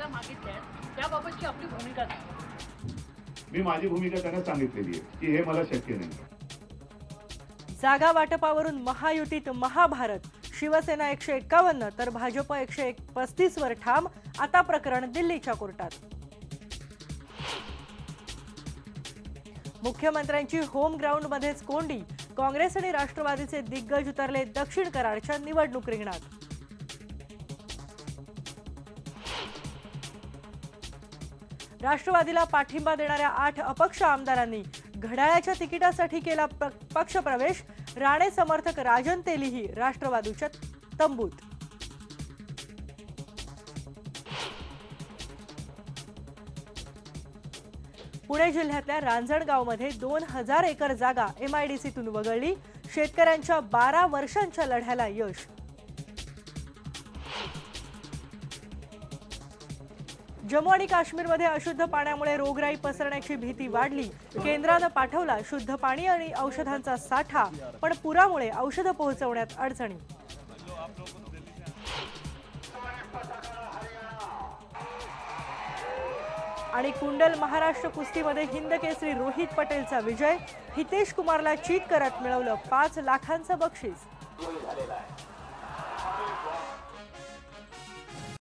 जागा मागितल्या त्याबाबतची आपली भूमिका काय? मी माझी भूमिका त्यांना सांगितलेली आहे की हे मला शक्य नाही. जागा वाटपावरून महायुतीत महाभारत, शिवसेना 151 तर भाजप 135 वर ठाम. आता प्रकरण दिल्लीच्या कोर्टात. मुख्यमंत्र्यांची होम ग्राउंड मध्येच कोंडी. काँग्रेस आणि राष्ट्रवादीचे दिग्गज उतरले दक्षिण कराडच्या निवडणूक रिंगणात. राष्ट्रवादीला पाठिंबा देणाऱ्या 8 अपक्ष आमदारांनी घड्याळाच्या तिकिटासाठी केला पक्षप्रवेश. राणे समर्थक राजन तेलीही राष्ट्रवादीच्या तंबूत. पुणे जिल्ह्यातल्या रांजणगावमध्ये 2000 एकर जागा एमआयडीसीतून वगळली. शेतकऱ्यांच्या 12 वर्षांच्या लढ्याला यश. जम्मू आणि काश्मीरमध्ये अशुद्ध पाण्यामुळे रोगराई पसरण्याची भीती वाढली. केंद्रानं पाठवला शुद्ध पाणी आणि औषधांचा साठा, पण पुरामुळे औषधं पोहोचवण्यात अडचणी. आणि कुंडल महाराष्ट्र कुस्तीमध्ये हिंद केसरी रोहित पटेलचा विजय. हितेश कुमारला चीट करत मिळवलं 5 लाखांचं बक्षीस.